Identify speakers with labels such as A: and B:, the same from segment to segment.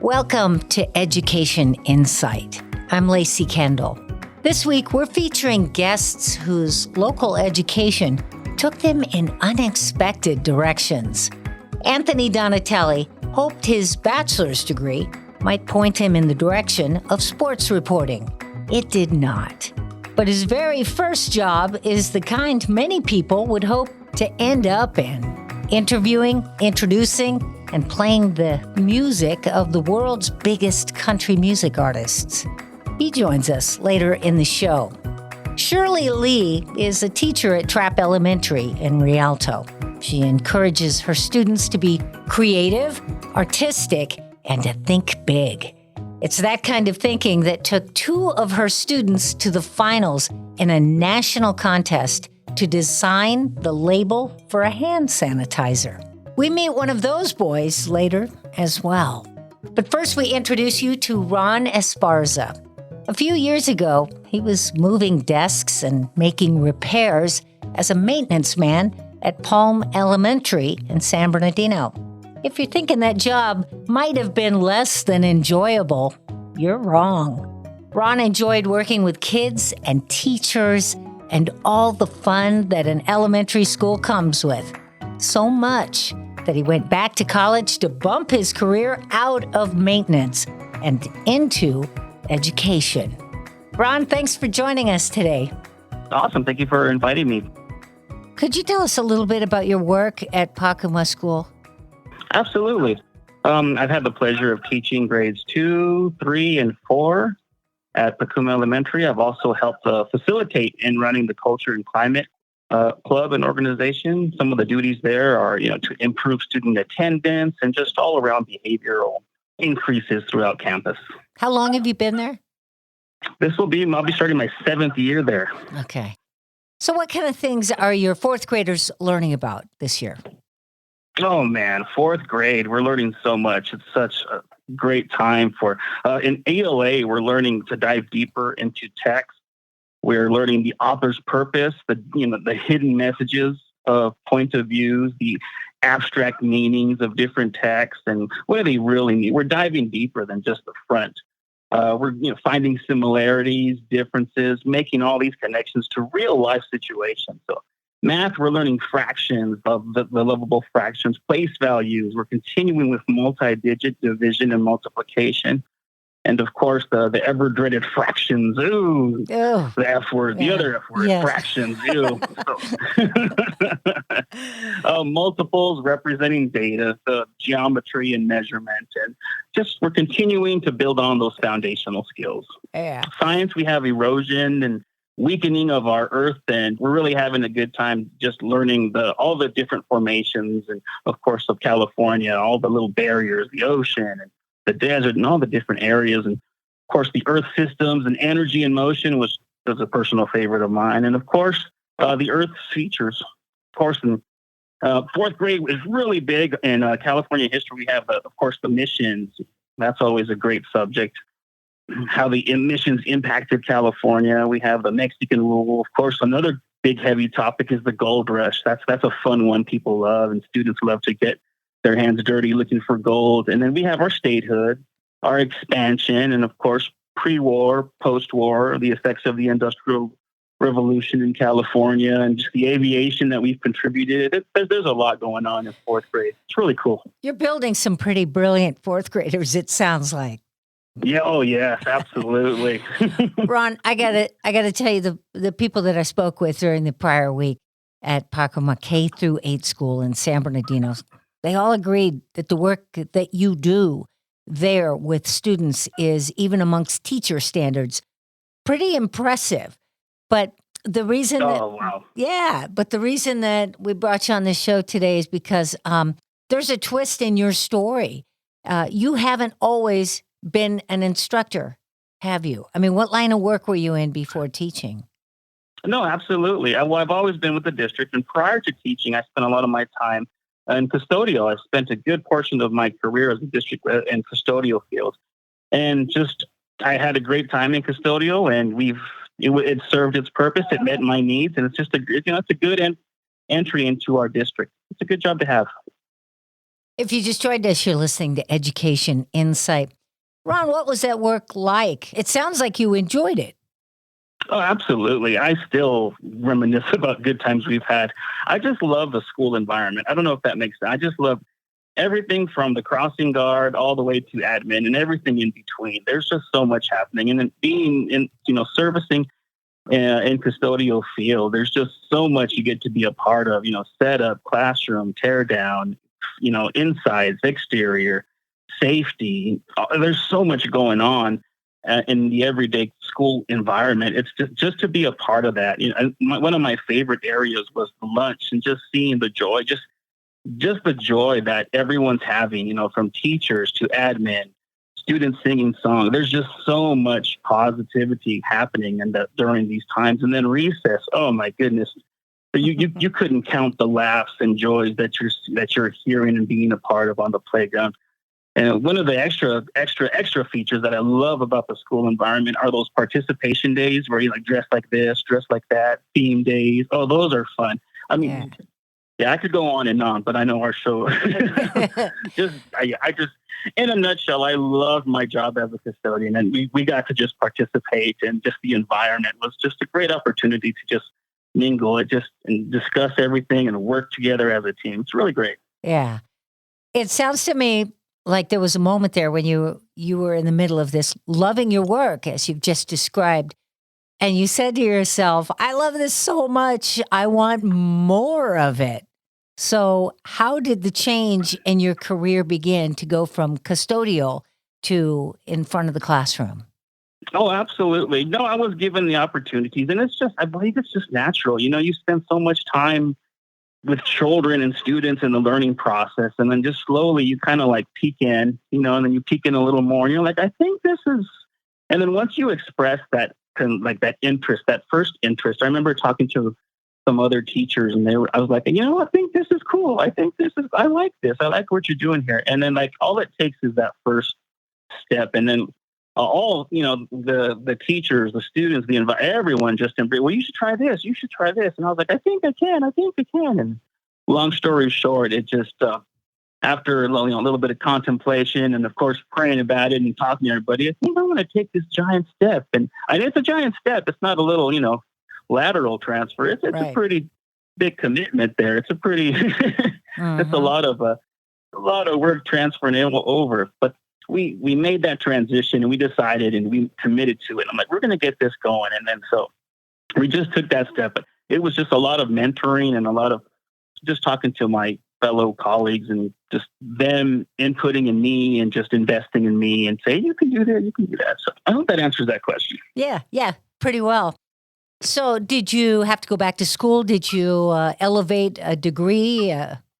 A: Welcome to Education Insight. I'm Lacey Kendall. This week, we're featuring guests whose local education took them in unexpected directions. Anthony Donatelli hoped his bachelor's degree might point him in the direction of sports reporting. It did not. But his very first job is the kind many people would hope to end up in: interviewing, introducing, and playing the music of the world's biggest country music artists. He joins us later in the show. Shirley Lee is a teacher at Trapp Elementary in Rialto. She encourages her students to be creative, artistic, and to think big. It's that kind of thinking that took two of her students to the finals in a national contest to design the label for a hand sanitizer. We meet one of those boys later as well. But first, we introduce you to Ron Esparza. A few years ago, he was moving desks and making repairs as a maintenance man at Palm Elementary in San Bernardino. If you're thinking that job might have been less than enjoyable, you're wrong. Ron enjoyed working with kids and teachers and all the fun that an elementary school comes with. So much that he went back to college to bump his career out of maintenance and into education. Ron, thanks for joining us today.
B: Awesome. Thank you for inviting me.
A: Could you tell us a little bit about your work at Pacuma School?
B: Absolutely. I've had the pleasure of teaching grades 2, 3, and 4 at Pacuma Elementary. I've also helped facilitate in running the Culture and Climate club and organization. Some of the duties there are, to improve student attendance and just all around behavioral increases throughout campus.
A: How long have you been there?
B: I'll be starting my 7th year there.
A: Okay. So what kind of things are your fourth graders learning about this year?
B: Oh man, 4th grade, we're learning so much. It's such a great time for, in ALA, we're learning to dive deeper into text. We're learning the author's purpose, the hidden messages of point of views, the abstract meanings of different texts, and what do they really mean? We're diving deeper than just the front. We're finding similarities, differences, making all these connections to real life situations. So math, we're learning fractions of the lovable fractions, place values. We're continuing with multi-digit division and multiplication. And of course, the ever-dreaded fractions. Ooh, the F word, the other F word, yes. Fractions. Ew. Multiples representing data, the geometry and measurement, and just we're continuing to build on those foundational skills.
A: Yeah.
B: Science, we have erosion and weakening of our Earth, and we're really having a good time just learning all the different formations, and of course of California, all the little barriers, the ocean, and the desert, and all the different areas, and of course the Earth systems and energy and motion was a personal favorite of mine, and of course the Earth's features. Of course, in 4th grade is really big in California history. We have, of course, the missions. That's always a great subject. How the emissions impacted California. We have the Mexican rule. Of course, another big heavy topic is the gold rush. That's a fun one people love, and students love to get their hands dirty looking for gold. And then we have our statehood, our expansion, and of course, pre-war, post-war, the effects of the Industrial Revolution in California, and just the aviation that we've contributed. There's a lot going on in 4th grade. It's really cool.
A: You're building some pretty brilliant fourth graders, it sounds like.
B: Yeah. Oh, yes, absolutely.
A: Ron, I gotta tell you, the people that I spoke with during the prior week at Pacuma K through 8 school in San Bernardino, they all agreed that the work that you do there with students is, even amongst teacher standards, pretty impressive. But the reason but the reason that we brought you on this show today is because there's a twist in your story. You haven't always been an instructor, have you? I mean, what line of work were you in before teaching?
B: No, absolutely. I've always been with the district, and prior to teaching, I spent a lot of my time in custodial. I spent a good portion of my career as a district in custodial field, and I had a great time in custodial, and it served its purpose. It met my needs, and it's just it's a good entry into our district. It's a good job to have.
A: If you just joined us, you're listening to Education Insight. Ron, what was that work like? It sounds like you enjoyed it.
B: Oh, absolutely. I still reminisce about good times we've had. I just love the school environment. I don't know if that makes sense. I just love everything from the crossing guard all the way to admin and everything in between. There's just so much happening. And then being in, servicing in custodial field, there's just so much you get to be a part of, setup, classroom, tear down, insides, exterior, safety. There's so much going on in the everyday school environment. It's just to be a part of that. One of my favorite areas was the lunch and just seeing the joy, just the joy that everyone's having, from teachers to admin, students singing songs. There's just so much positivity happening during these times. And then recess, oh my goodness. You couldn't count the laughs and joys that you're hearing and being a part of on the playground. And one of the extra features that I love about the school environment are those participation days where you dress like this, dress like that, theme days. Oh, those are fun. I mean, yeah, I could go on and on, but I know our show. I just, in a nutshell, I love my job as a custodian, and we got to just participate, and just the environment was just a great opportunity to just mingle it, and discuss everything and work together as a team. It's really great.
A: Yeah. It sounds to me like there was a moment there when you were in the middle of this, loving your work, as you've just described. And you said to yourself, I love this so much. I want more of it. So how did the change in your career begin to go from custodial to in front of the classroom?
B: Oh, absolutely. No, I was given the opportunities, and I believe it's just natural. You spend so much time with children and students in the learning process, and then just slowly you kind of peek in, and then you peek in a little more, and you're like, I think this is, and then once you express that that interest, that first interest, I remember talking to some other teachers, and I was like, I think this is cool. I like this. I like what you're doing here. And then all it takes is that first step. And then the teachers, the students, everyone just embrace, well, you should try this. You should try this. And I was like, I think I can. And long story short, it just, after a little bit of contemplation and, of course, praying about it and talking to everybody, I think I want to take this giant step. And it's a giant step. It's not a little, lateral transfer. It's right. A pretty big commitment there. It's a pretty, it's a lot of work transferring over. But we made that transition, and we decided, and we committed to it. I'm like, we're going to get this going. And then so we just took that step. But it was just a lot of mentoring and a lot of just talking to my fellow colleagues and just them inputting in me and just investing in me and saying, you can do that, you can do that. So I hope that answers that question.
A: Yeah, pretty well. So did you have to go back to school? Did you elevate a degree?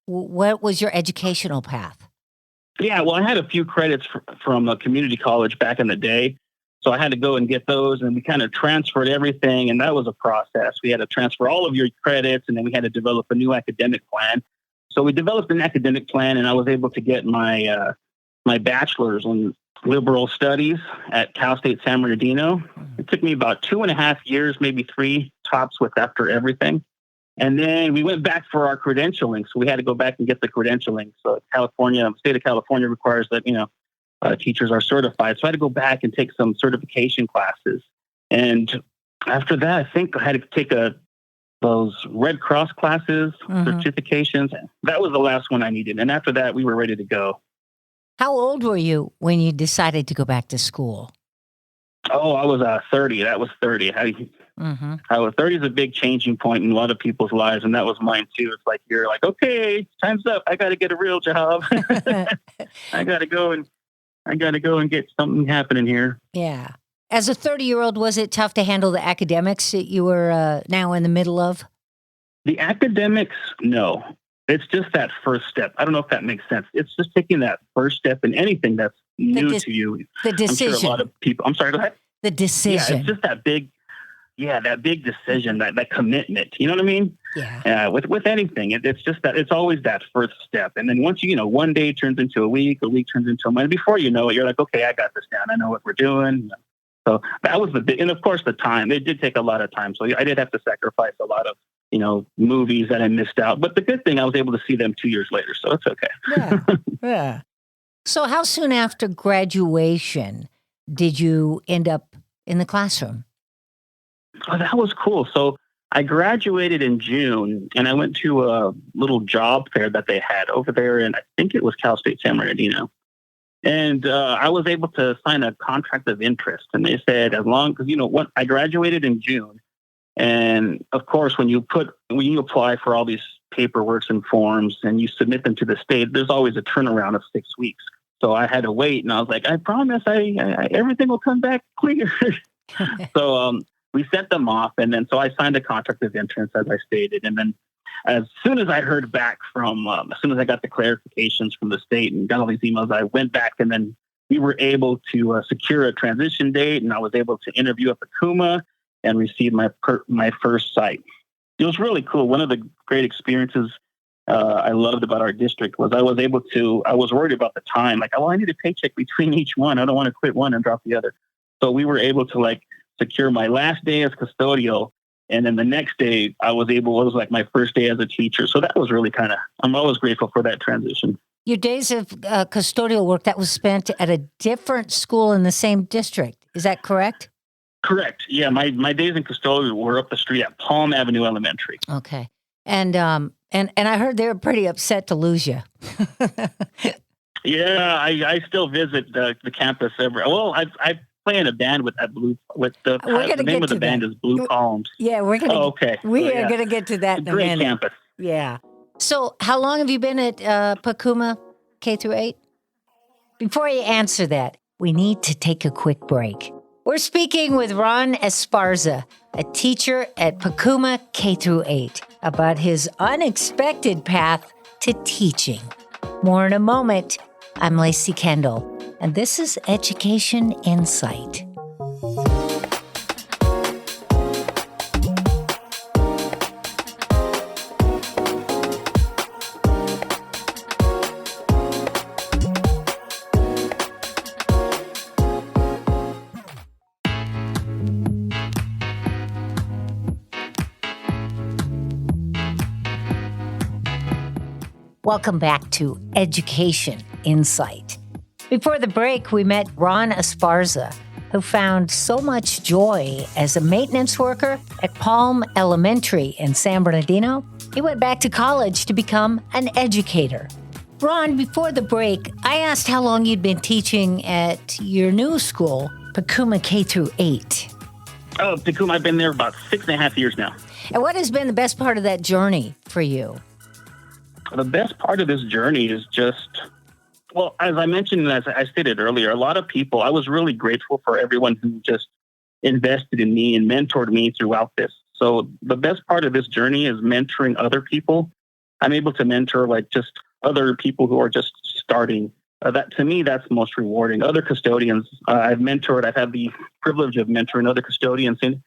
A: What was your educational path?
B: Yeah, well, I had a few credits from a community college back in the day. So I had to go and get those, and we kind of transferred everything, and that was a process. We had to transfer all of your credits, and then we had to develop a new academic plan. So we developed an academic plan, and I was able to get my my bachelor's in liberal studies at Cal State San Bernardino. It took me about 2.5 years, maybe 3 tops with after everything. And then we went back for our credentialing. So we had to go back and get the credentialing. So state of California requires that, teachers are certified. So I had to go back and take some certification classes. And after that, I think I had to take those Red Cross classes, certifications. That was the last one I needed. And after that, we were ready to go.
A: How old were you when you decided to go back to school?
B: Oh, I was 30. That was 30. I was 30 is a big changing point in a lot of people's lives, and that was mine too. It's like you're like, okay, time's up. I got to get a real job. I got to go and get something happening here.
A: Yeah. As a 30-year-old, was it tough to handle the academics that you were now in the middle of?
B: The academics, no. It's just that first step. I don't know if that makes sense. It's just taking that first step in anything that's new to you.
A: The decision.
B: I'm sure a lot of people. I'm sorry, go ahead.
A: The decision.
B: Yeah, it's just that big decision, that commitment. You know what I mean?
A: Yeah.
B: With anything, it's just that it's always that first step. And then once one day turns into a week turns into a month. Before you know it, you're like, okay, I got this down. I know what we're doing. So that was and of course the time. It did take a lot of time. So I did have to sacrifice a lot of movies that I missed out. But the good thing, I was able to see them 2 years later, so it's okay.
A: Yeah. So, how soon after graduation did you end up in the classroom?
B: Oh, that was cool. So I graduated in June and I went to a little job fair that they had over there in, I think it was Cal State San Bernardino. And I was able to sign a contract of interest. And they said, as long, because, what I graduated in June. And of course, when you apply for all these paperworks and forms and you submit them to the state, there's always a turnaround of 6 weeks. So I had to wait, and I was like, I promise, I everything will come back clear. So we sent them off, and then so I signed a contract of interest, as I stated, and then as soon as I heard back from, as soon as I got the clarifications from the state and got all these emails, I went back, and then we were able to secure a transition date, and I was able to interview at Pacuma and receive my first site. It was really cool. One of the great experiences I loved about our district was I was worried about the time. Like, I need a paycheck between each one. I don't want to quit one and drop the other. So we were able to secure my last day as custodial. And then the next day it was like my first day as a teacher. So that was really I'm always grateful for that transition.
A: Your days of custodial work, that was spent at a different school in the same district. Is that correct?
B: Correct. Yeah. My days in custodial were up the street at Palm Avenue Elementary.
A: Okay. And I heard they were pretty upset to lose you.
B: Yeah, I still visit the campus I play in a band with that the name of the band is Blue Palms.
A: Yeah, we're gonna.
B: Oh, okay.
A: We are gonna get to that in a minute.
B: Great campus.
A: Yeah. So, how long have you been at Pacuma K through 8? Before you answer that, we need to take a quick break. We're speaking with Ron Esparza, a teacher at Pacuma K through 8, about his unexpected path to teaching. More in a moment. I'm Lacey Kendall, and this is Education Insight. Welcome back to Education Insight. Before the break, we met Ron Esparza, who found so much joy as a maintenance worker at Palm Elementary in San Bernardino. He went back to college to become an educator. Ron, before the break, I asked how long you'd been teaching at your new school, Pacuma K through 8.
B: Oh, Pacuma, I've been there about 6.5 years now.
A: And what has been the best part of that journey for you?
B: The best part of this journey is just, as I mentioned, as I stated earlier, a lot of people, I was really grateful for everyone who just invested in me and mentored me throughout this. So the best part of this journey is mentoring other people. I'm able to mentor just other people who are just starting. That to me, that's most rewarding. Other custodians I've had the privilege of mentoring other custodians, and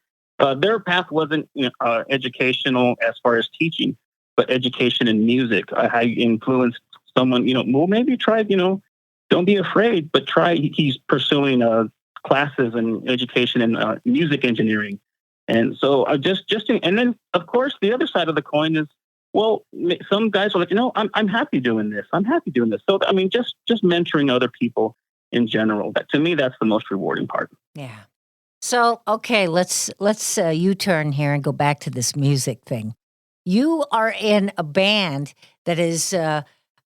B: their path wasn't educational as far as teaching, but education in music. How you influenced someone, maybe try, don't be afraid, but try. He's pursuing classes and education in music engineering. And so and then of course, the other side of the coin is, some guys are like, I'm happy doing this. I'm happy doing this. So, I mean, just mentoring other people in general. To me, that's the most rewarding part.
A: Yeah. So, okay, let's U-turn here and go back to this music thing. You are in a band that is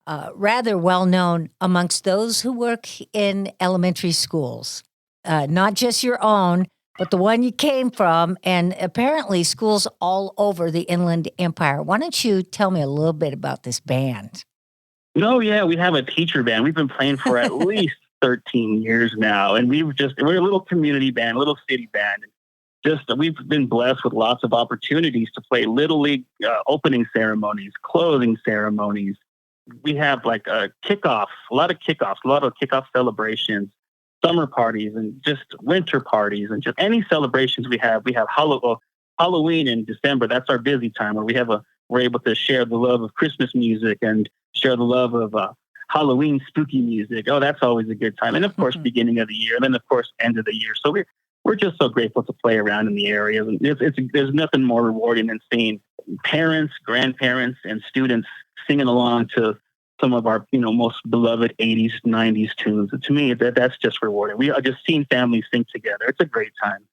A: rather well known amongst those who work in elementary schools, not just your own, but the one you came from, and apparently schools all over the Inland Empire. Why don't you tell me a little bit about this band?
B: No, yeah, we have a teacher band. We've been playing for at least 13 years now, and we're a little community band, little city band. We've been blessed with lots of opportunities to play Little League opening ceremonies, closing ceremonies. We have a lot of kickoff celebrations, summer parties, and just winter parties, and just any celebrations we have. We have Halloween in December. That's our busy time where we're able to share the love of Christmas music and share the love of Halloween spooky music. Oh, that's always a good time. And of course, beginning of the year, and then of course, end of the year. So we're just so grateful to play around in the area. And there's nothing more rewarding than seeing parents, grandparents, and students singing along to some of our, most beloved 80s, 90s tunes. And to me, that's just rewarding. We are just seeing families sing together. It's a great time.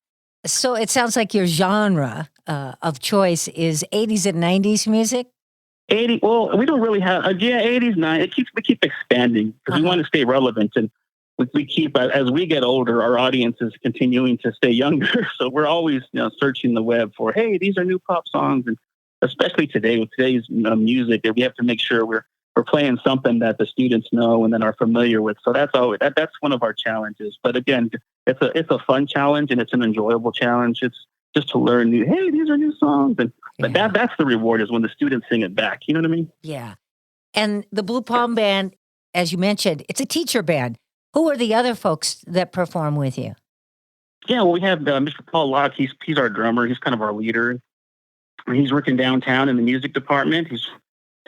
A: So it sounds like your genre of choice is 80s and 90s music?
B: 80, well, we don't really have, 80s, 90s. We keep expanding because we want to stay relevant. And we keep, as we get older, our audience is continuing to stay younger. So we're always, searching the web for, hey, these are new pop songs. And especially today, with today's music, we have to make sure we're playing something that the students know and then are familiar with. So that's always that's one of our challenges. But again, it's a fun challenge and it's an enjoyable challenge. It's just to learn new. Hey, these are new songs, but that's the reward is when the students sing it back. You know what I mean?
A: Yeah. And the Blue Palm Band, as you mentioned, it's a teacher band. Who are the other folks that perform with you?
B: Yeah, well, we have Mr. Paul Locke. He's our drummer. He's kind of our leader. He's working downtown in the music department. He's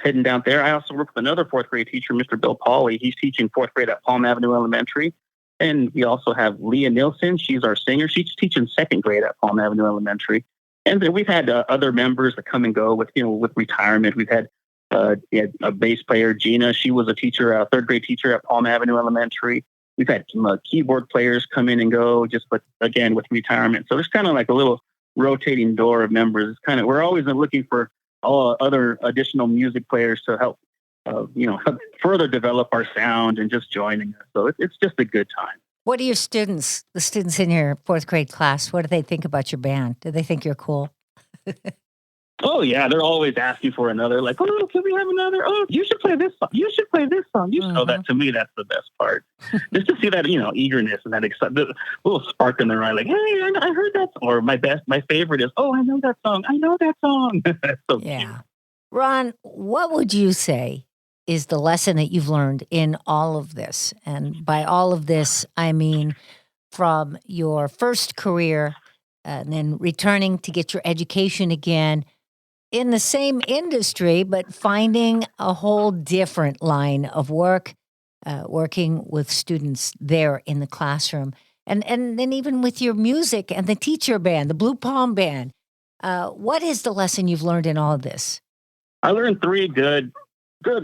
B: heading down there. I also work with another fourth grade teacher, Mr. Bill Pauly. He's teaching fourth grade at Palm Avenue Elementary. And we also have Leah Nielsen. She's our singer. She's teaching second grade at Palm Avenue Elementary. And then we've had other members that come and go with retirement. We've had a bass player, Gina. She was a teacher, a third grade teacher at Palm Avenue Elementary. We've had some keyboard players come in and go, again with retirement. So there's kind of like a little rotating door of members. It's we're always looking for all other additional music players to help help further develop our sound and just joining us. So it's just a good time.
A: What do the students in your fourth grade class, what do they think about your band? Do they think you're cool?
B: Oh, yeah. They're always asking for another, like, oh, can we have another? Oh, you should play this song. You should play this song. That to me, that's the best part. Just to see that, eagerness and that excitement, little spark in their eye, like, hey, I heard that. Or my favorite is, oh, I know that song. I know that song. That's so cute.
A: Ron, what would you say is the lesson that you've learned in all of this? And by all of this, I mean from your first career and then returning to get your education again in the same industry, but finding a whole different line of work, working with students there in the classroom. And then even with your music and the teacher band, the Blue Palm Band. What is the lesson you've learned in all of this?
B: I learned 3 good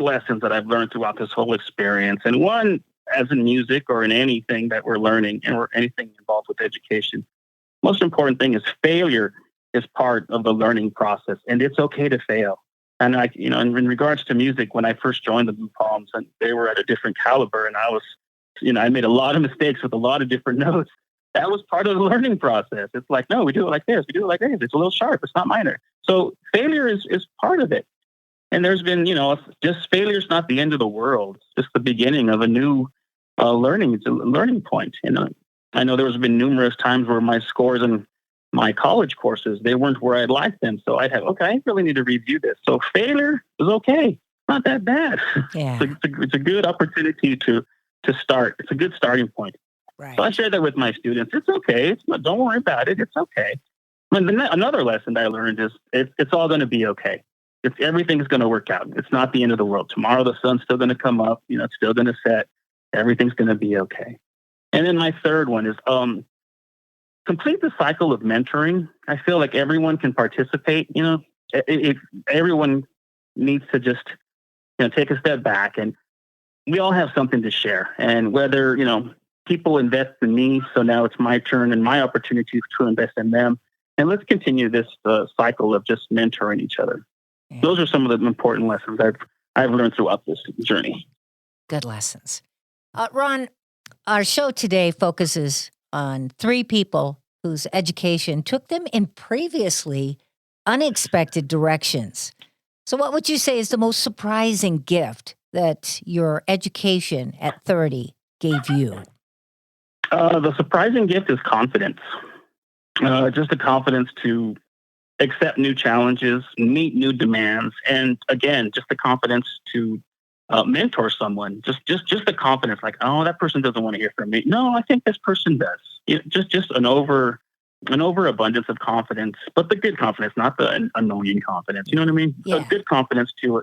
B: lessons that I've learned throughout this whole experience. And one, as in music or in anything that we're learning or anything involved with education, most important thing is failure is part of the learning process, and it's okay to fail. And in regards to music, when I first joined the Blue Palms, and they were at a different caliber, and I made a lot of mistakes with a lot of different notes. That was part of the learning process. It's like, no, we do it like this. We do it like this. It's a little sharp. It's not minor. So failure is part of it. And there's been, just failure is not the end of the world. It's just the beginning of a new learning. It's a learning point. I know there's been numerous times where my scores in my college courses, they weren't where I'd like them. So I'd have, I really need to review this. So failure is okay. Not that bad.
A: Yeah.
B: It's a good opportunity to start. It's a good starting point.
A: Right.
B: So I share that with my students. It's okay. Don't worry about it. It's okay. And another lesson that I learned is it's all going to be okay. Everything's going to work out. It's not the end of the world. Tomorrow the sun's still going to come up. It's still going to set. Everything's going to be okay. And then my third one is complete the cycle of mentoring. I feel like everyone can participate. Everyone needs to just take a step back, and we all have something to share. And whether people invest in me, so now it's my turn and my opportunity to invest in them. And let's continue this cycle of just mentoring each other. Yeah. Those are some of the important lessons I've learned throughout this journey.
A: Good lessons. Ron, our show today focuses on 3 people whose education took them in previously unexpected directions. So what would you say is the most surprising gift that your education at 30 gave you?
B: The surprising gift is confidence. Just the confidence to accept new challenges, meet new demands, and again, just the confidence to mentor someone. Just the confidence, like, oh, that person doesn't want to hear from me. No, I think this person does. Just an overabundance of confidence, but the good confidence, not the annoying confidence. You know what I mean?
A: Yeah.
B: A good confidence to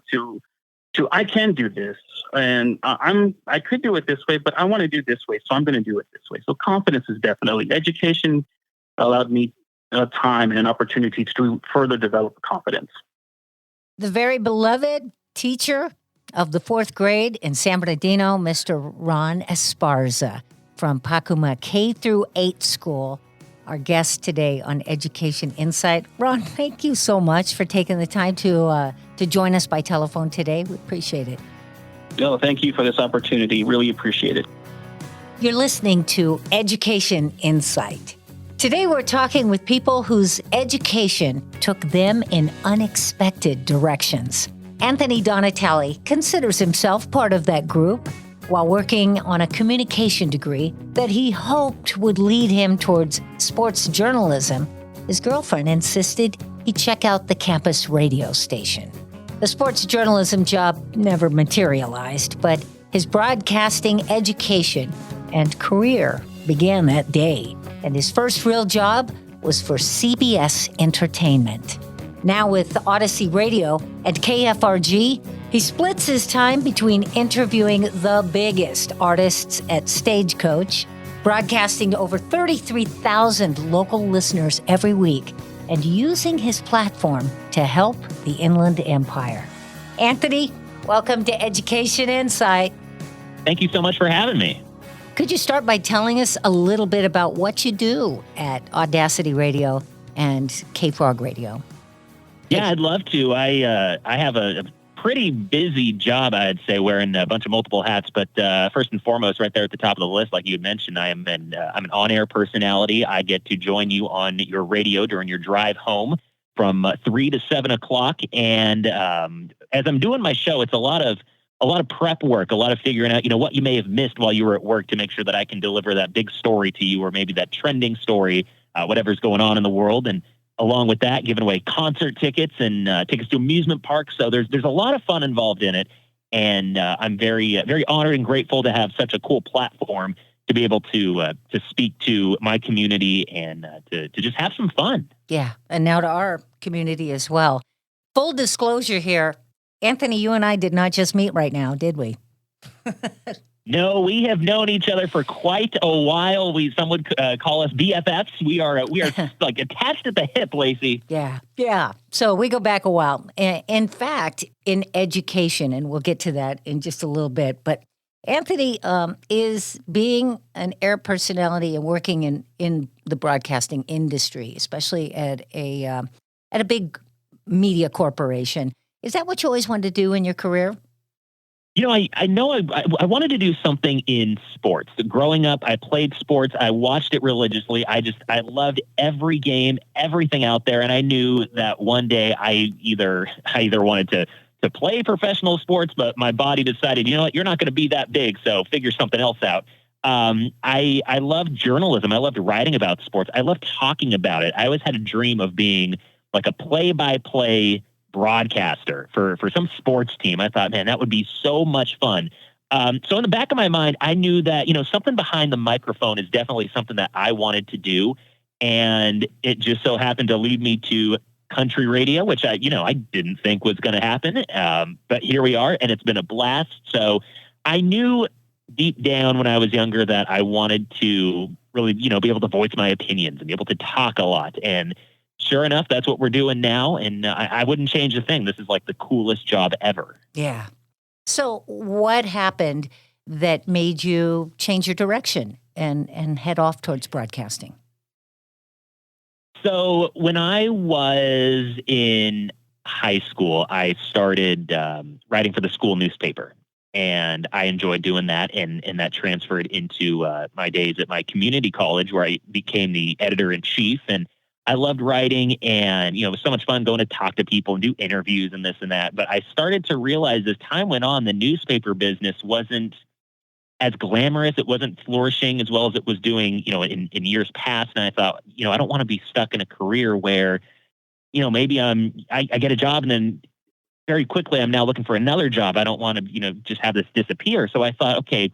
B: I can do this, and I could do it this way, but I want to do this way, so I'm going to do it this way. So confidence is definitely education allowed me time and an opportunity to further develop confidence.
A: The very beloved teacher of the fourth grade in San Bernardino, Mr. Ron Esparza from Pacuma K through 8 school. Our guest today on Education Insight. Ron, thank you so much for taking the time to join us by telephone today. We appreciate it.
B: No, thank you for this opportunity. Really appreciate it.
A: You're listening to Education Insight. Today we're talking with people whose education took them in unexpected directions. Anthony Donatelli considers himself part of that group while working on a communication degree that he hoped would lead him towards sports journalism. His girlfriend insisted he check out the campus radio station. The sports journalism job never materialized, but his broadcasting education and career began that day, and his first real job was for CBS Entertainment. Now with Odyssey Radio and KFRG, he splits his time between interviewing the biggest artists at Stagecoach, broadcasting to over 33,000 local listeners every week, and using his platform to help the Inland Empire. Anthony, welcome to Education Insight.
C: Thank you so much for having me.
A: Could you start by telling us a little bit about what you do at Audacity Radio and KFrog Radio?
C: Yeah, I'd love to. I have a pretty busy job, I'd say, wearing a bunch of multiple hats. But first and foremost, right there at the top of the list, like you had mentioned, I'm an on-air personality. I get to join you on your radio during your drive home from 3 to 7 o'clock. And as I'm doing my show, it's a lot of prep work, a lot of figuring out, what you may have missed while you were at work to make sure that I can deliver that big story to you, or maybe that trending story, whatever's going on in the world. And along with that, giving away concert tickets and tickets to amusement parks. So there's a lot of fun involved in it. And I'm very, very honored and grateful to have such a cool platform to be able to speak to my community and to just have some fun.
A: Yeah, and now to our community as well. Full disclosure here, Anthony, you and I did not just meet right now, did we?
C: No, we have known each other for quite a while. Some would call us BFFs. We are like attached at the hip, Lacey.
A: Yeah. So we go back a while. In fact, in education, and we'll get to that in just a little bit, but Anthony is being an air personality and working in the broadcasting industry, especially at a big media corporation. Is that what you always wanted to do in your career?
C: I know I wanted to do something in sports. Growing up, I played sports. I watched it religiously. I loved every game, everything out there. And I knew that one day I either wanted to play professional sports, but my body decided, you're not going to be that big, so figure something else out. I loved journalism. I loved writing about sports. I loved talking about it. I always had a dream of being like a play-by-play broadcaster for some sports team. I thought, man, that would be so much fun. So in the back of my mind, I knew that, something behind the microphone is definitely something that I wanted to do. And it just so happened to lead me to country radio, which I didn't think was going to happen. But here we are, and it's been a blast. So I knew deep down when I was younger that I wanted to really, be able to voice my opinions and be able to talk a lot. And sure enough, that's what we're doing now, and I wouldn't change a thing. This is like the coolest job ever.
A: Yeah. So what happened that made you change your direction and head off towards broadcasting?
C: So when I was in high school, I started writing for the school newspaper, and I enjoyed doing that, and that transferred into my days at my community college, where I became the editor-in-chief, and I loved writing, and, it was so much fun going to talk to people and do interviews and this and that. But I started to realize as time went on, the newspaper business wasn't as glamorous. It wasn't flourishing as well as it was doing, in years past. And I thought, I don't want to be stuck in a career where, maybe I get a job and then very quickly I'm now looking for another job. I don't want to, just have this disappear. So I thought, okay,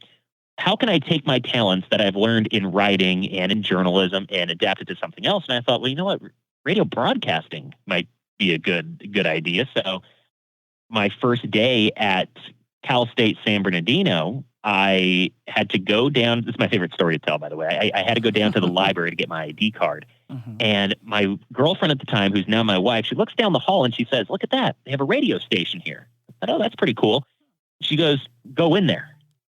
C: how can I take my talents that I've learned in writing and in journalism and adapt it to something else? And I thought, well, you know what? Radio broadcasting might be a good idea. So my first day at Cal State San Bernardino, I had to go down. This is my favorite story to tell, by the way. I had to go down to the library to get my ID card. Mm-hmm. And my girlfriend at the time, who's now my wife, she looks down the hall and she says, "Look at that. They have a radio station here." I thought, "Oh, that's pretty cool." she goes, go in there.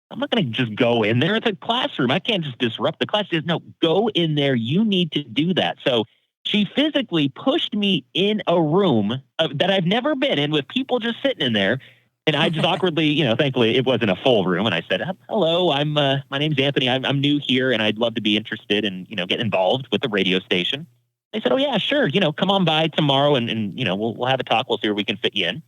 C: I'm not going to just go in there. It's a classroom. I can't just disrupt the class. She says, no, go in there. You need to do that. So she physically pushed me in a room that I've never been in with people just sitting in there. And I just awkwardly, thankfully it wasn't a full room. And I said, hello, my name's Anthony. I'm new here and I'd love to be interested and, get involved with the radio station. They said, oh yeah, sure. Come on by tomorrow and we'll have a talk. We'll see where we can fit you in.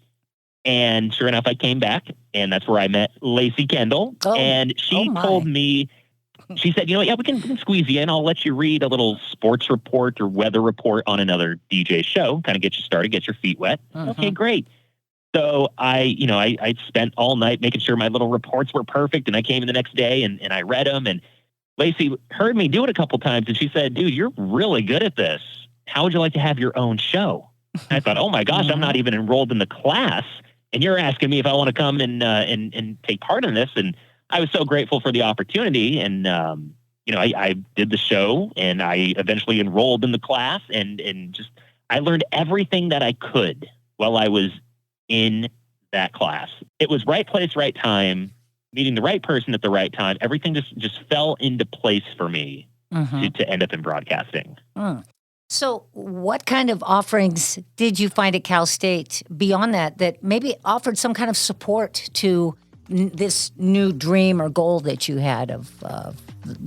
C: And sure enough, I came back and that's where I met Lacey Kendall.
A: Oh,
C: and she told me, she said, yeah, we can squeeze you in. I'll let you read a little sports report or weather report on another DJ show, kind of get you started, get your feet wet. Okay, great. So I spent all night making sure my little reports were perfect. And I came in the next day and I read them. And Lacey heard me do it a couple times. And she said, dude, you're really good at this. How would you like to have your own show? And I thought, oh my gosh, I'm not even enrolled in the class. And you're asking me if I want to come and take part in this. And I was so grateful for the opportunity. And, I did the show and I eventually enrolled in the class and just, I learned everything that I could while I was in that class. It was right place, right time, meeting the right person at the right time. Everything just fell into place for me to end up in broadcasting.
A: So what kind of offerings did you find at Cal State beyond that maybe offered some kind of support to this new dream or goal that you had of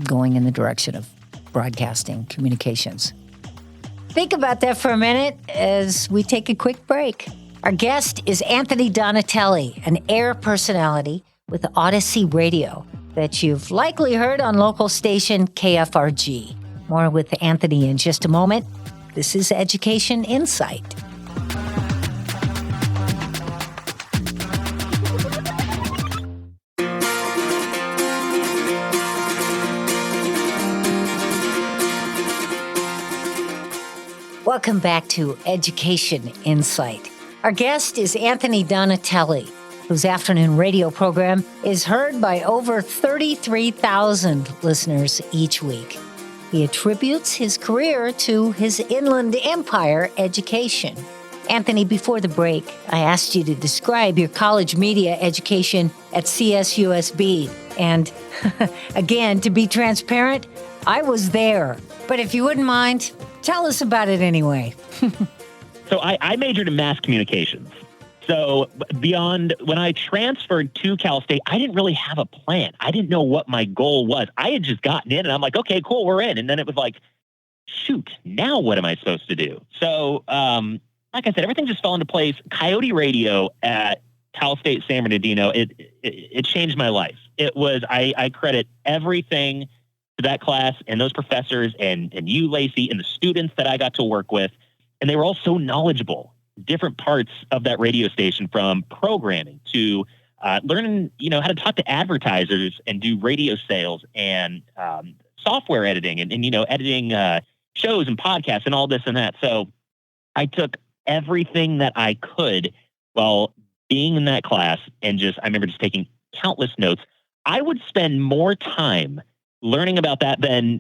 A: going in the direction of broadcasting communications? Think about that for a minute as we take a quick break. Our guest is Anthony Donatelli, an air personality with Odyssey Radio that you've likely heard on local station KFRG. More with Anthony in just a moment. This is Education Insight. Welcome back to Education Insight. Our guest is Anthony Donatelli, whose afternoon radio program is heard by over 33,000 listeners each week. He attributes his career to his Inland Empire education. Anthony, before the break, I asked you to describe your college media education at CSUSB. And again, to be transparent, I was there. But if you wouldn't mind, tell us about it anyway.
C: So I majored in mass communications. So beyond when I transferred to Cal State, I didn't really have a plan. I didn't know what my goal was. I had just gotten in and I'm like, okay, cool, we're in. And then it was like, shoot, now what am I supposed to do? So like I said, everything just fell into place. Coyote Radio at Cal State San Bernardino, it changed my life. It was, I credit everything to that class and those professors and you, Lacey, and the students that I got to work with. And they were all so knowledgeable. Different parts of that radio station, from programming to learning, how to talk to advertisers and do radio sales and software editing and editing shows and podcasts and all this and that. So I took everything that I could while being in that class and I remember just taking countless notes. I would spend more time learning about that than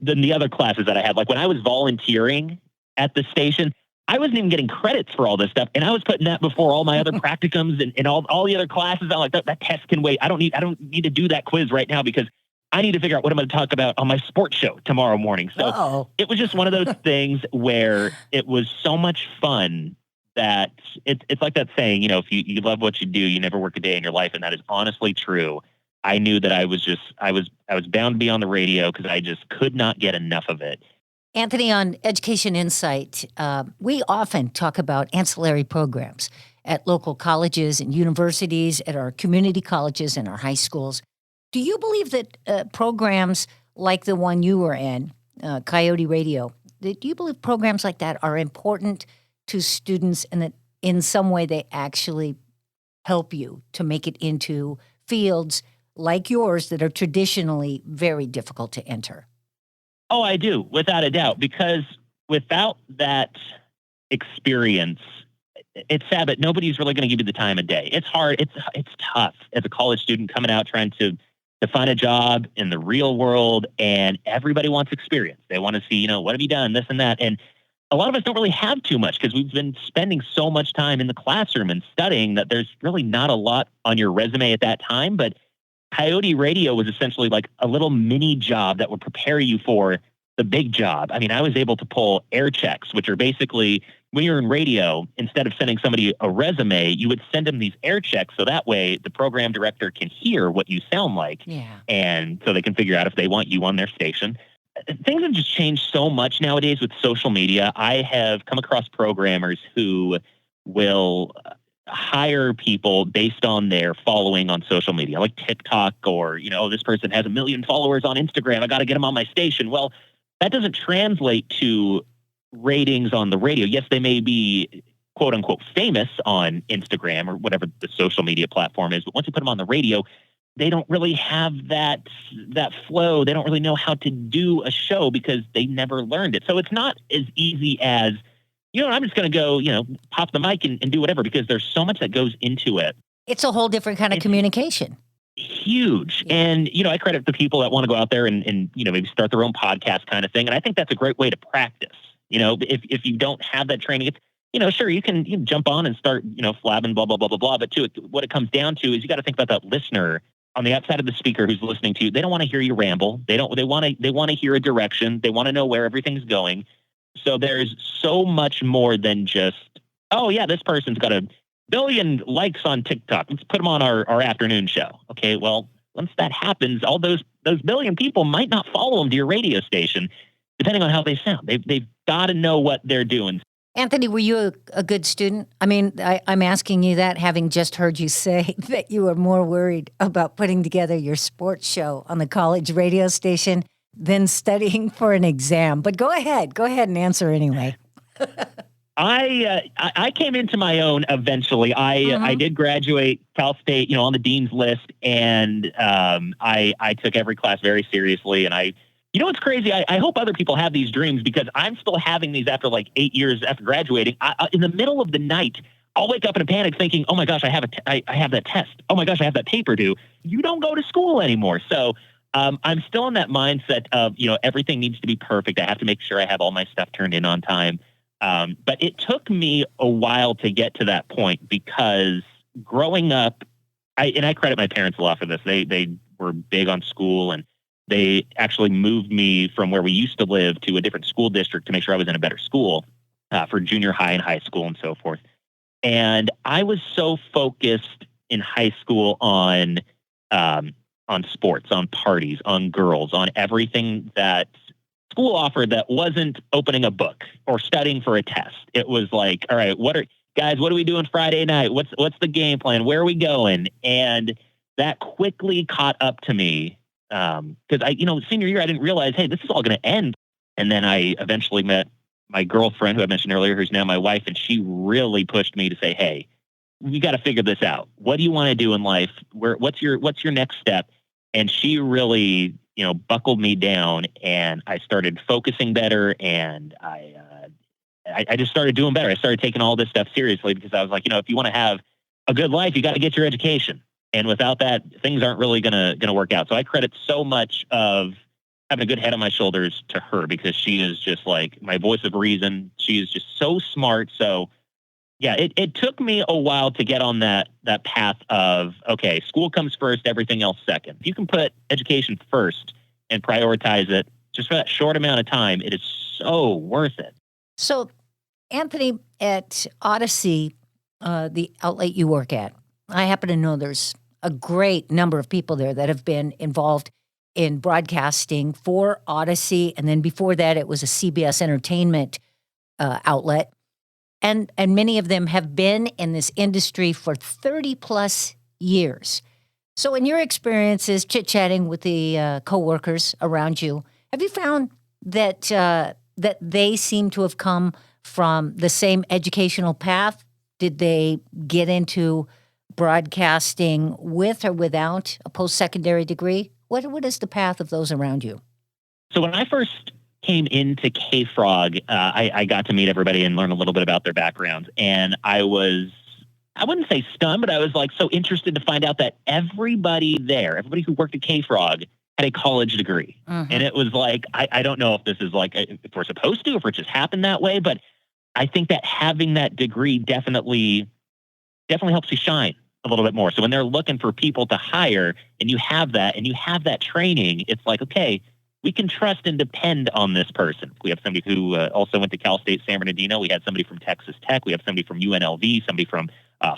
C: the other classes that I had. Like when I was volunteering at the station, I wasn't even getting credits for all this stuff. And I was putting that before all my other practicums and all the other classes. I'm like, that test can wait. I don't need to do that quiz right now because I need to figure out what I'm going to talk about on my sports show tomorrow morning. So It was just one of those things where it was so much fun that it's like that saying, if you love what you do, you never work a day in your life. And that is honestly true. I knew that I was bound to be on the radio because I just could not get enough of it.
A: Anthony, on Education Insight, we often talk about ancillary programs at local colleges and universities, at our community colleges and our high schools. Do you believe that programs like the one you were in, Coyote Radio, do you believe programs like that are important to students and that in some way they actually help you to make it into fields like yours that are traditionally very difficult to enter?
C: Oh, I do, without a doubt, because without that experience, it's sad, but nobody's really going to give you the time of day. It's hard. It's tough as a college student coming out trying to find a job in the real world, and everybody wants experience. They want to see, what have you done, this and that. And a lot of us don't really have too much because we've been spending so much time in the classroom and studying that there's really not a lot on your resume at that time. But Coyote Radio was essentially like a little mini job that would prepare you for the big job. I mean, I was able to pull air checks, which are basically when you're in radio, instead of sending somebody a resume, you would send them these air checks. So that way the program director can hear what you sound like.
A: Yeah.
C: And so they can figure out if they want you on their station. Things have just changed so much nowadays with social media. I have come across programmers who will hire people based on their following on social media, like TikTok, or, this person has 1 million followers on Instagram. I got to get them on my station. Well, that doesn't translate to ratings on the radio. Yes, they may be quote unquote famous on Instagram or whatever the social media platform is, but once you put them on the radio, they don't really have that flow. They don't really know how to do a show because they never learned it. So it's not as easy as, I'm just going to go, pop the mic and do whatever, because there's so much that goes into it.
A: It's a whole different kind of communication.
C: Huge. Yeah. And, I credit the people that want to go out there and maybe start their own podcast kind of thing. And I think that's a great way to practice. If you don't have that training, it's, sure, you can jump on and start, flabbing, blah, blah, blah, blah, blah. But what it comes down to is you got to think about that listener on the outside of the speaker who's listening to you. They don't want to hear you ramble. They want to hear a direction. They want to know where everything's going. So there's so much more than just, oh yeah, this person's got 1 billion likes on TikTok. Let's put them on our afternoon show. Okay, well, once that happens, all those billion people might not follow them to your radio station, depending on how they sound. They've got to know what they're doing.
A: Anthony, were you a good student? I mean, I'm asking you that having just heard you say that you were more worried about putting together your sports show on the college radio station than studying for an exam. But go ahead and answer anyway.
C: I came into my own eventually. I did graduate Cal State, on the dean's list, and I took every class very seriously. And what's crazy? I hope other people have these dreams, because I'm still having these after like 8 years after graduating. In the middle of the night, I'll wake up in a panic thinking, oh my gosh, I have that test. Oh my gosh, I have that paper due. You don't go to school anymore. So I'm still in that mindset of, everything needs to be perfect. I have to make sure I have all my stuff turned in on time. But it took me a while to get to that point, because growing up, I credit my parents a lot for this. They were big on school, and they actually moved me from where we used to live to a different school district to make sure I was in a better school for junior high and high school and so forth. And I was so focused in high school on sports, on parties, on girls, on everything that school offered that wasn't opening a book or studying for a test. It was like, all right, what are we doing Friday night? What's the game plan? Where are we going? And that quickly caught up to me. Because senior year, I didn't realize, hey, this is all going to end. And then I eventually met my girlfriend, who I mentioned earlier, who's now my wife, and she really pushed me to say, hey, you got to figure this out. What do you want to do in life? What's your next step? And she really, buckled me down, and I started focusing better, and I just started doing better. I started taking all this stuff seriously, because I was like, if you want to have a good life, you got to get your education. And without that, things aren't really gonna work out. So I credit so much of having a good head on my shoulders to her, because she is just like my voice of reason. She is just so smart. So yeah, it took me a while to get on that path of, okay, school comes first, everything else second. If you can put education first and prioritize it just for that short amount of time, it is so worth it.
A: So, Anthony, at Odyssey, the outlet you work at, I happen to know there's a great number of people there that have been involved in broadcasting for Odyssey. And then before that, it was a CBS entertainment outlet. And many of them have been in this industry for 30 plus years. So in your experiences, chit-chatting with the coworkers around you, have you found that that they seem to have come from the same educational path? Did they get into broadcasting with or without a post-secondary degree? What is the path of those around you?
C: So when I first came into K-Frog, I got to meet everybody and learn a little bit about their backgrounds. And I wouldn't say stunned, but I was like so interested to find out that everybody who worked at K-Frog had a college degree.
A: Mm-hmm.
C: And it was like, I don't know if this is like, if we're supposed to, if it just happened that way, but I think that having that degree definitely helps you shine a little bit more. So when they're looking for people to hire and you have that training, it's like, okay, we can trust and depend on this person. We have somebody who also went to Cal State San Bernardino. We had somebody from Texas Tech. We have somebody from UNLV, somebody from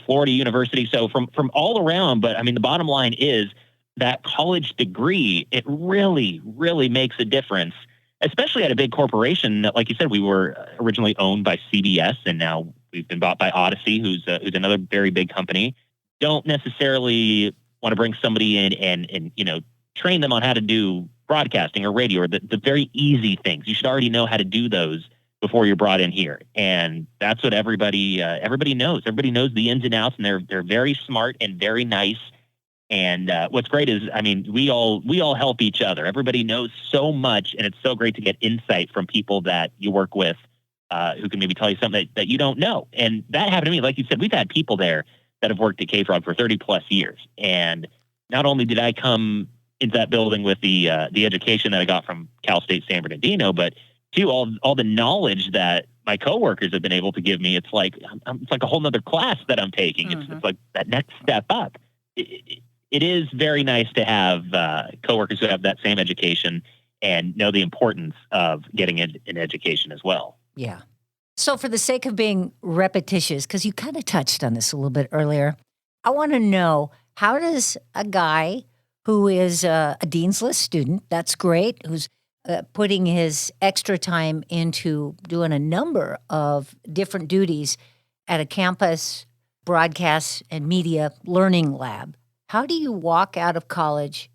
C: Florida University. So from all around, but I mean, the bottom line is that college degree, it really, really makes a difference, especially at a big corporation. Like you said, we were originally owned by CBS, and now we've been bought by Odyssey, who's another very big company. Don't necessarily want to bring somebody in and train them on how to do broadcasting or radio or the very easy things. You should already know how to do those before you're brought in here. And that's what everybody knows. Everybody knows the ins and outs, and they're very smart and very nice. And what's great is, I mean, we all help each other. Everybody knows so much, and it's so great to get insight from people that you work with who can maybe tell you something that you don't know. And that happened to me. Like you said, we've had people there that have worked at K-Frog for 30 plus years. And not only did I come into that building with the education that I got from Cal State San Bernardino, but too, all the knowledge that my coworkers have been able to give me. It's like it's like a whole nother class that I'm taking.
A: Mm-hmm.
C: It's like that next step up. It is very nice to have coworkers who have that same education and know the importance of getting an education as well.
A: Yeah. So for the sake of being repetitious, because you kind of touched on this a little bit earlier, I want to know, how does a guy who is a Dean's List student, that's great, who's putting his extra time into doing a number of different duties at a campus broadcast and media learning lab, how do you walk out of college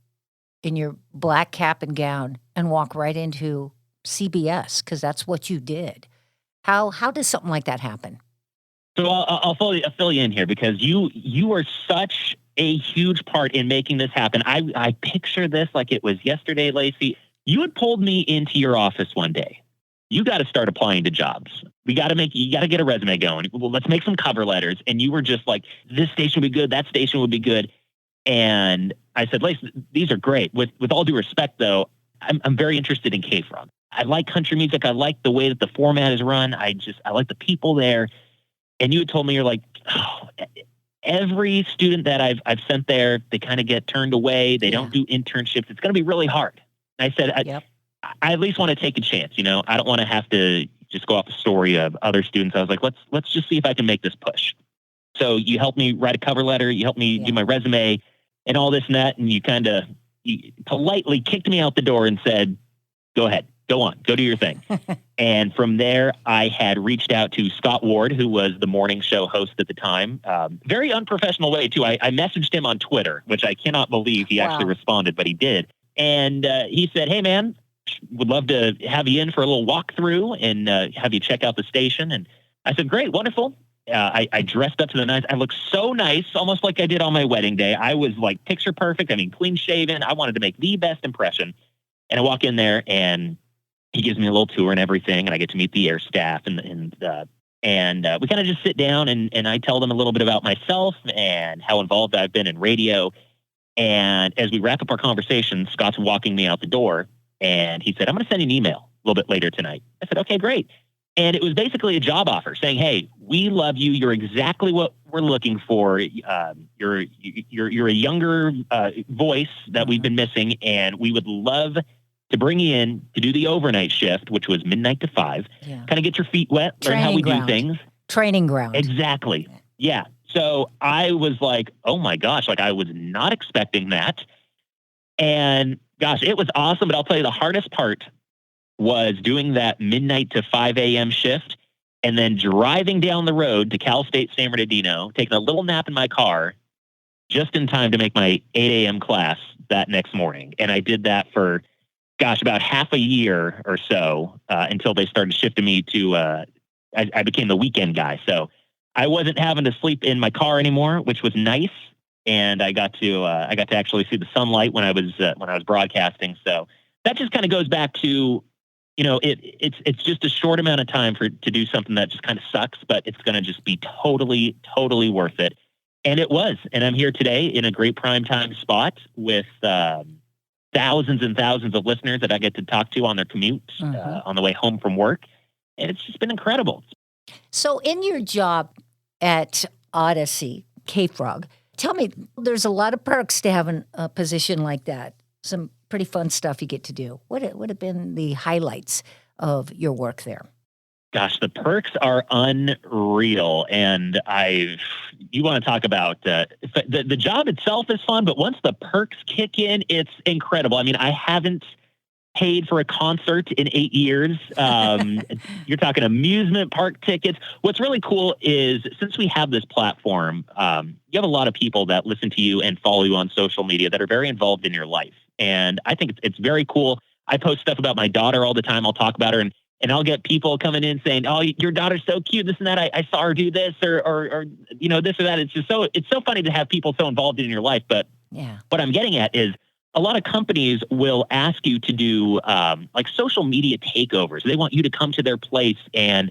A: in your black cap and gown and walk right into CBS? Because that's what you did. How does something like that happen?
C: So I'll fill you in here, because you are such a huge part in making this happen. I picture this like it was yesterday, Lacey. You had pulled me into your office one day. You got to start applying to jobs. You got to get a resume going. Well, let's make some cover letters. And you were just like, this station would be good. That station would be good. And I said, Lacey, these are great. With all due respect, though, I'm very interested in K-Frog. I like country music. I like the way that the format is run. I like the people there. And you had told me, you're like, oh, every student that I've sent there, they kind of get turned away. They don't do internships. It's going to be really hard. And I said, I at least want to take a chance. I don't want to have to just go off the story of other students. I was like, let's just see if I can make this push. So you helped me write a cover letter. You helped me do my resume and all this and that. And you politely kicked me out the door and said, go ahead, go on, go do your thing. And from there, I had reached out to Scott Ward, who was the morning show host at the time. Very unprofessional way, too. I messaged him on Twitter, which I cannot believe he actually responded, but he did. And he said, hey, man, would love to have you in for a little walkthrough and have you check out the station. And I said, great, wonderful. I dressed up to the nines. I looked so nice, almost like I did on my wedding day. I was like picture perfect. I mean, clean shaven. I wanted to make the best impression. And I walk in there and he gives me a little tour and everything. And I get to meet the air staff and we kind of just sit down and I tell them a little bit about myself and how involved I've been in radio. And as we wrap up our conversation, Scott's walking me out the door and he said, I'm going to send you an email a little bit later tonight. I said, okay, great. And it was basically a job offer saying, hey, we love you. You're exactly what we're looking for. You're a younger voice that we've been missing. And we would love to bring you in to do the overnight shift, which was midnight to 5, kind of get your feet wet, learn how we do things.
A: Training ground.
C: Exactly. Yeah. So I was like, oh my gosh, like I was not expecting that. And gosh, it was awesome. But I'll tell you, the hardest part was doing that midnight to 5 a.m. shift and then driving down the road to Cal State San Bernardino, taking a little nap in my car just in time to make my 8 a.m. class that next morning. And I did that for, about half a year or so until they started shifting me to, I became the weekend guy. So I wasn't having to sleep in my car anymore, which was nice. And I got to actually see the sunlight when I was broadcasting. So that just kind of goes back to, it's just a short amount of time to do something that just kind of sucks, but it's going to just be totally, totally worth it. And it was. And I'm here today in a great primetime spot with thousands and thousands of listeners that I get to talk to on their commutes, on the way home from work. And it's just been incredible.
A: So in your job at Odyssey, K-Frog, tell me, there's a lot of perks to having a position like that. Some pretty fun stuff you get to do. What would have been the highlights of your work there?
C: Gosh, the perks are unreal. And you want to talk about the job itself is fun, but once the perks kick in, it's incredible. I mean, I haven't paid for a concert in 8 years. You're talking amusement park tickets. What's really cool is since we have this platform, you have a lot of people that listen to you and follow you on social media that are very involved in your life. And I think it's very cool. I post stuff about my daughter all the time. I'll talk about her and I'll get people coming in saying, "Oh, your daughter's so cute, this and that. I saw her do this or this or that." It's so funny to have people so involved in your life. But what I'm getting at is a lot of companies will ask you to do like social media takeovers. They want you to come to their place and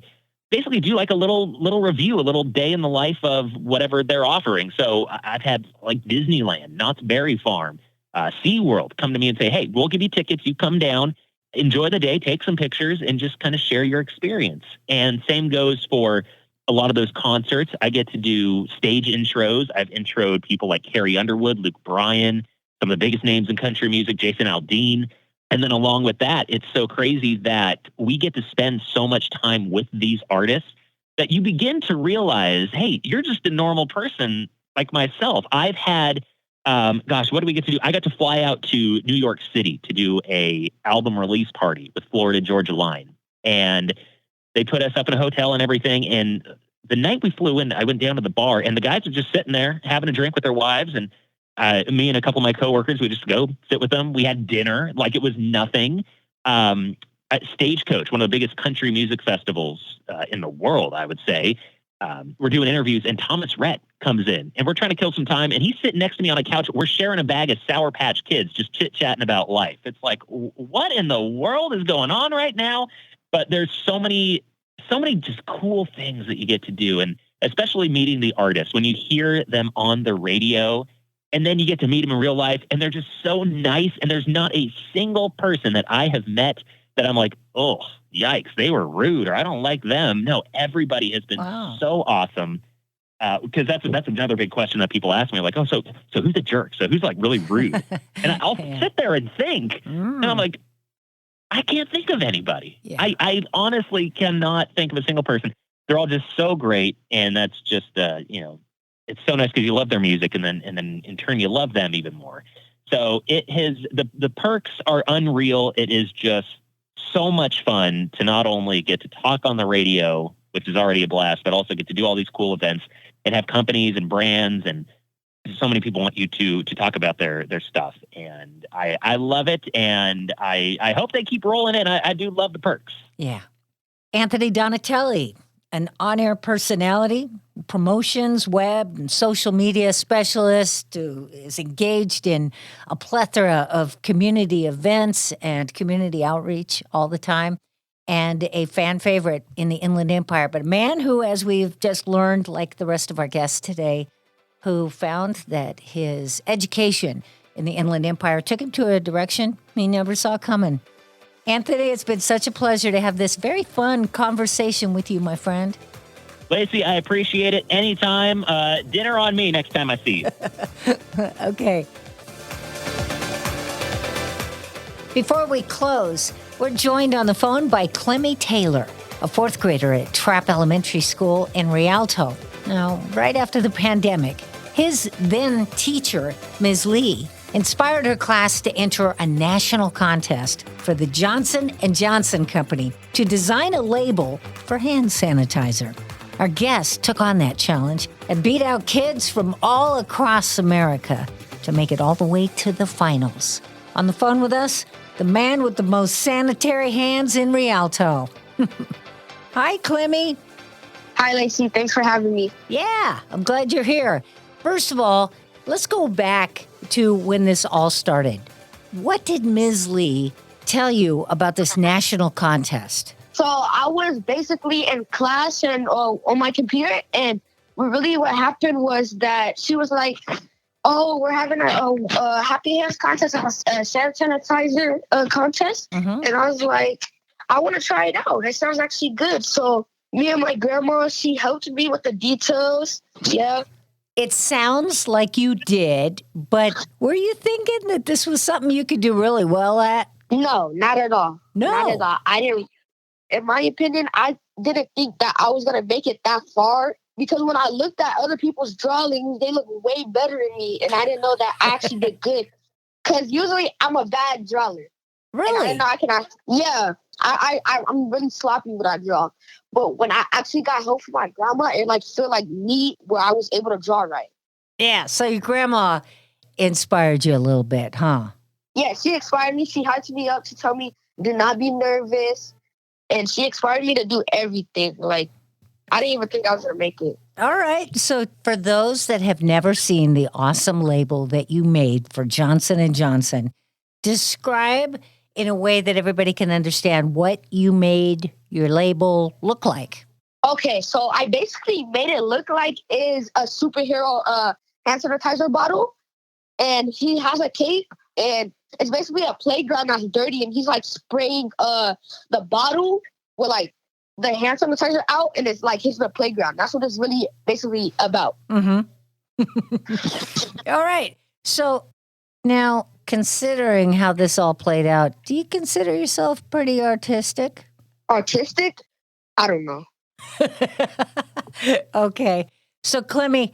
C: basically do like a little review, a little day in the life of whatever they're offering. So I've had like Disneyland, Knott's Berry Farm, SeaWorld come to me and say, "Hey, we'll give you tickets. You come down, enjoy the day, take some pictures, and just kind of share your experience." And same goes for a lot of those concerts. I get to do stage intros. I've introed people like Carrie Underwood, Luke Bryan, some of the biggest names in country music, Jason Aldean. And then along with that, it's so crazy that we get to spend so much time with these artists that you begin to realize, hey, you're just a normal person like myself. I've had what do we get to do? I got to fly out to New York City to do a album release party with Florida Georgia Line. And they put us up in a hotel and everything. And the night we flew in, I went down to the bar and the guys were just sitting there having a drink with their wives. And me and a couple of my coworkers, we just go sit with them. We had dinner like it was nothing. At Stagecoach, one of the biggest country music festivals in the world, I would say, we're doing interviews and Thomas Rhett comes in and we're trying to kill some time and he's sitting next to me on a couch. We're sharing a bag of Sour Patch Kids, just chit-chatting about life. It's like, what in the world is going on right now? But there's so many just cool things that you get to do. And especially meeting the artists when you hear them on the radio and then you get to meet them in real life and they're just so nice. And there's not a single person that I have met that I'm like, oh, yikes, they were rude or I don't like them. No, everybody has been so awesome. Because that's another big question that people ask me, like, oh, so who's a jerk? So who's like really rude? And I'll sit there and think, and I'm like, I can't think of anybody. Yeah. I honestly cannot think of a single person. They're all just so great, and that's just it's so nice because you love their music, and then in turn you love them even more. So the perks are unreal. It is just so much fun to not only get to talk on the radio, which is already a blast, but also get to do all these cool events and have companies and brands, and so many people want you to talk about their stuff. And I love it, and I hope they keep rolling in. I do love the perks.
A: Yeah. Anthony Donatelli, an on-air personality, promotions, web, and social media specialist who is engaged in a plethora of community events and community outreach all the time, and a fan favorite in the Inland Empire, but a man who, as we've just learned, like the rest of our guests today, who found that his education in the Inland Empire took him to a direction he never saw coming. Anthony, it's been such a pleasure to have this very fun conversation with you, my friend.
C: Lacey, I appreciate it. Anytime. Dinner on me next time I see you.
A: Okay. Before we close, we're joined on the phone by Clemmy Taylor, a fourth grader at Trapp Elementary School in Rialto. Now, right after the pandemic, his then teacher, Ms. Lee, inspired her class to enter a national contest for the Johnson & Johnson Company to design a label for hand sanitizer. Our guest took on that challenge and beat out kids from all across America to make it all the way to the finals. On the phone with us, the man with the most sanitary hands in Rialto. Hi, Clemmy.
D: Hi, Lacey. Thanks for having me.
A: Yeah, I'm glad you're here. First of all, let's go back to when this all started. What did Ms. Lee tell you about this national contest?
D: So I was basically in class and on my computer, and what happened was that she was like, Oh, we're having a Happy Hands contest, a hand sanitizer contest.
A: Mm-hmm.
D: And I was like, I want to try it out. It sounds actually good. So me and my grandma, she helped me with the details. Yeah.
A: It sounds like you did, but were you thinking that this was something you could do really well at?
D: No, not at all.
A: No.
D: Not at all. I didn't, in my opinion, I didn't think that I was going to make it that far. Because when I looked at other people's drawings, they look way better than me. And I didn't know that I actually did good. Because usually I'm a bad drawer.
A: Really?
D: And I didn't know I can yeah. I'm really sloppy when I draw. But when I actually got help from my grandma, it like felt like neat where I was able to draw right.
A: Yeah, so your grandma inspired you a little bit, huh?
D: Yeah, she inspired me. She hyped me up to tell me, do not be nervous. And she inspired me to do everything. Like, I didn't even think I was going to make it.
A: All right. So for those that have never seen the awesome label that you made for Johnson & Johnson, describe in a way that everybody can understand what you made your label look like.
D: Okay, so I basically made it look like is a superhero hand sanitizer bottle. And he has a cape. And it's basically a playground that's dirty. And he's like spraying the bottle with like the hand sanitizer out, and it's like he's the playground. That's what it's really basically about.
A: Mm-hmm. All right. So now, considering how this all played out, do you consider yourself pretty artistic?
D: Artistic? I don't know.
A: Okay. So, Clemmy,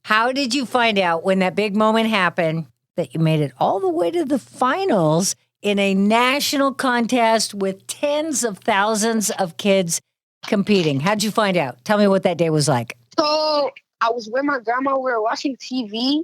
A: how did you find out when that big moment happened that you made it all the way to the finals in a national contest with tens of thousands of kids competing? How'd you find out? Tell me what that day was like.
D: So I was with my grandma. We were watching TV,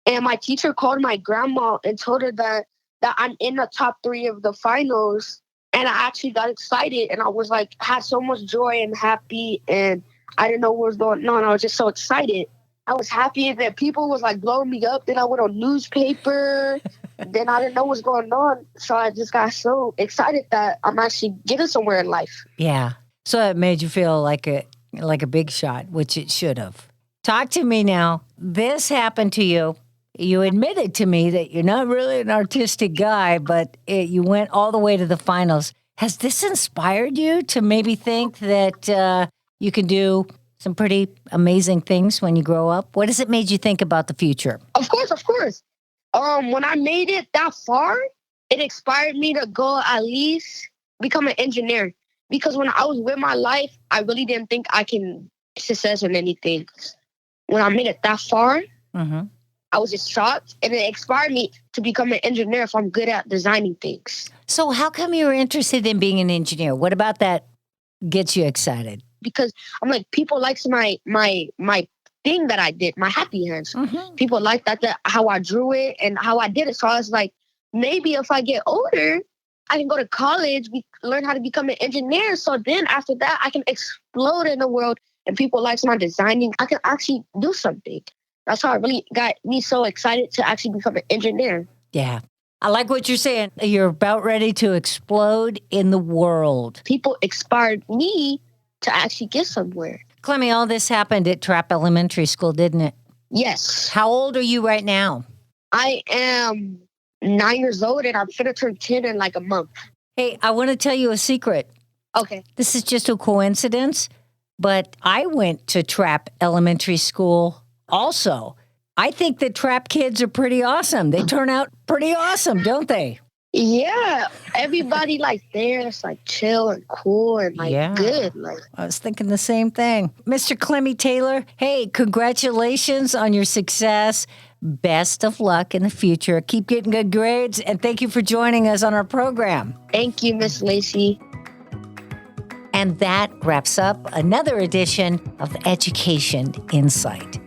D: and my teacher called my grandma and told her that I'm in the top 3 of the finals. And I actually got excited, and I was like, had so much joy and happy, and I didn't know what was going on. I was just so excited. I was happy that people was like blowing me up. Then I went on newspaper. Then I didn't know what's going on. So I just got so excited that I'm actually getting somewhere in life.
A: Yeah. So it made you feel like a big shot, which it should have. Talk to me now. This happened to you. You admitted to me that you're not really an artistic guy, but you went all the way to the finals. Has this inspired you to maybe think that you can do some pretty amazing things when you grow up? What has it made you think about the future?
D: Of course. When I made it that far, it inspired me to go at least become an engineer. Because when I was with my life, I really didn't think I can success in anything. When I made it that far, I was just shocked, and it inspired me to become an engineer if I'm good at designing things.
A: So how come you were interested in being an engineer? What about that gets you excited?
D: Because I'm like, people likes my thing that I did, my happy hands.
A: Mm-hmm.
D: People like that how I drew it and how I did it. So I was like, maybe if I get older, I can go to college, learn how to become an engineer. So then after that, I can explode in the world, and people like my designing. I can actually do something. That's how it really got me so excited to actually become an engineer.
A: Yeah. I like what you're saying. You're about ready to explode in the world.
D: People inspired me to actually get somewhere.
A: Clemmy, all this happened at Trapp Elementary School, didn't it?
D: Yes.
A: How old are you right now?
D: I am 9 years old, and I'm finna turn 10 in like a month.
A: Hey, I want to tell you a secret.
D: Okay.
A: This is just a coincidence, but I went to Trapp Elementary School also. I think that Trapp kids are pretty awesome. They turn out pretty awesome, don't they?
D: Yeah. Everybody like there, it's like chill and cool and like good. Like,
A: I was thinking the same thing. Mr. Clemmy Taylor, hey, congratulations on your success. Best of luck in the future. Keep getting good grades, and thank you for joining us on our program.
D: Thank you, Miss Lacey.
A: And that wraps up another edition of Education Insight.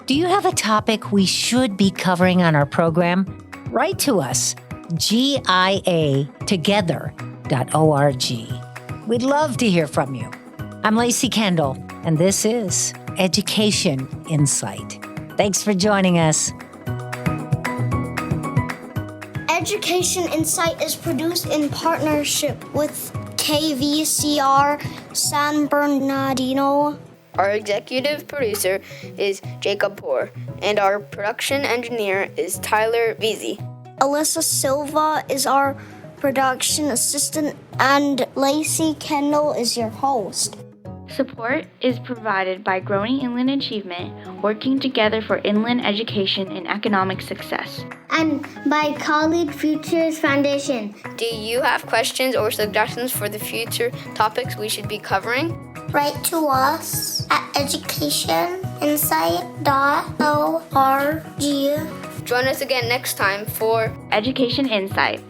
A: Do you have a topic we should be covering on our program? Write to us, giatogether.org. We'd love to hear from you. I'm Lacey Kendall, and this is Education Insight. Thanks for joining us.
E: Education Insight is produced in partnership with KVCR San Bernardino
F: Our executive producer is Jacob Poor, and our production engineer is Tyler Veazey.
E: Alyssa Silva is our production assistant, and Lacey Kendall is your host.
G: Support is provided by Growing Inland Achievement, working together for inland education and economic success.
E: And by College Futures Foundation.
F: Do you have questions or suggestions for the future topics we should be covering?
E: Write to us at educationinsight.org.
F: Join us again next time for
G: Education Insight.